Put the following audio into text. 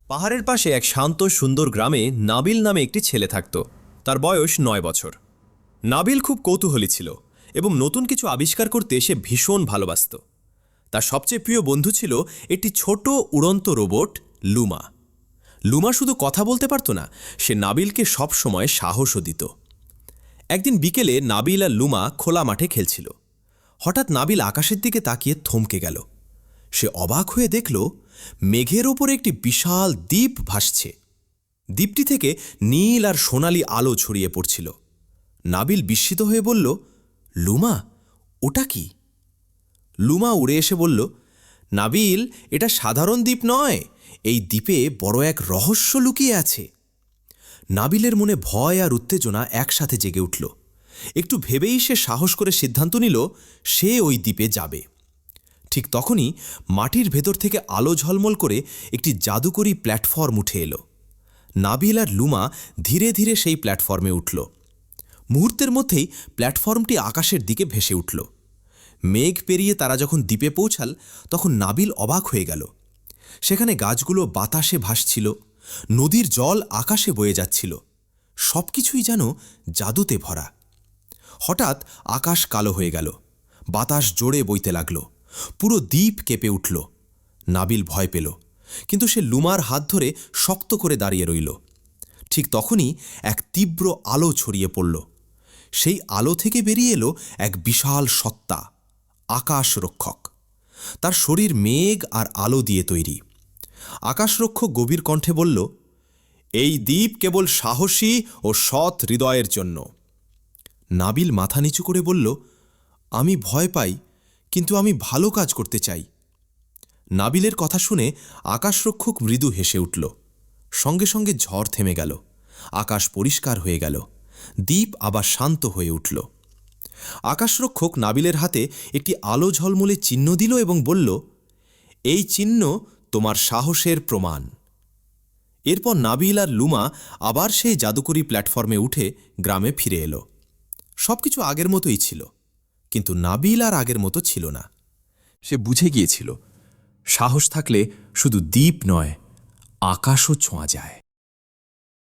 পাহাড়ের পাশে এক শান্ত সুন্দর গ্রামে নাবিল নামে একটি ছেলে থাকত। তার বয়স ৯ বছর। নাবিল খুব কৌতূহলী ছিল এবং নতুন কিছু আবিষ্কার করতে সে ভীষণ ভালোবাসত। তার সবচেয়ে প্রিয় বন্ধু ছিল একটি ছোট উড়ন্ত রোবট লুমা। লুমা শুধু কথা বলতে পারত না, সে নাবিলকে সবসময় সাহসও দিত। একদিন বিকেলে নাবিল আর লুমা খোলা মাঠে খেলছিল। হঠাৎ নাবিল আকাশের দিকে তাকিয়ে থমকে গেল। সে অবাক হয়ে দেখল মেঘের ওপরে একটি বিশাল দ্বীপ ভাসছে। দ্বীপটি থেকে নীল আর সোনালি আলো ছড়িয়ে পড়ছিল। নাবিল বিস্মিত হয়ে বলল, লুমা, ওটা কি? লুমা উড়ে এসে বলল, নাবিল, এটা সাধারণ দ্বীপ নয়, এই দ্বীপে বড় এক রহস্য লুকিয়ে আছে। নাবিলের মনে ভয় আর উত্তেজনা একসাথে জেগে উঠল। একটু ভেবেই সে সাহস করে সিদ্ধান্ত নিল সে ওই দ্বীপে যাবে। ঠিক তখনই মাটির ভেতর থেকে আলো ঝলমল করে একটি জাদুকরী প্ল্যাটফর্ম উঠে এলো। নাবিল আর লুমা ধীরে ধীরে সেই প্ল্যাটফর্মে উঠল। মুহূর্তের মধ্যেই প্ল্যাটফর্মটি আকাশের দিকে ভেসে উঠল। মেঘ পেরিয়ে তারা যখন দ্বীপে পৌঁছাল তখন নাবিল অবাক হয়ে গেল। সেখানে গাছগুলো বাতাসে ভাসছিল, নদীর জল আকাশে বয়ে যাচ্ছিল, সবকিছুই যেন জাদুতে ভরা। হঠাৎ আকাশ কালো হয়ে গেল, বাতাস জোরে বইতে লাগল, পুরো দ্বীপ কেঁপে উঠল। নাবিল ভয় পেল, কিন্তু সে লুমার হাত ধরে শক্ত করে দাঁড়িয়ে রইল। ঠিক তখনই এক তীব্র আলো ছড়িয়ে পড়ল। সেই আলো থেকে বেরিয়ে এলো এক বিশাল সত্তা, আকাশরক্ষক। তার শরীর মেঘ আর আলো দিয়ে তৈরি। আকাশরক্ষক গভীর কণ্ঠে বলল, এই দ্বীপ কেবল সাহসী ও সৎ হৃদয়ের জন্য। নাবিল মাথা নিচু করে বলল, আমি ভয় পাই, কিন্তু আমি ভালো কাজ করতে চাই। নাবিলের কথা শুনে আকাশরক্ষক মৃদু হেসে উঠল। সঙ্গে সঙ্গে ঝড় থেমে গেল, আকাশ পরিষ্কার হয়ে গেল, দ্বীপ আবার শান্ত হয়ে উঠল। আকাশরক্ষক নাবিলের হাতে একটি আলো ঝলমলে চিহ্ন দিল এবং বলল, এই চিহ্ন তোমার সাহসের প্রমাণ। এরপর নাবিল আর লুমা আবার সেই জাদুকরী প্ল্যাটফর্মে উঠে গ্রামে ফিরে এলো। সবকিছু আগের মতোই ছিল, কিন্তু নাবিল আর আগের মতো ছিল না। সে বুঝে গিয়েছিল সাহস থাকলে শুধু দ্বীপ নয়, আকাশও ছোঁয়া যায়।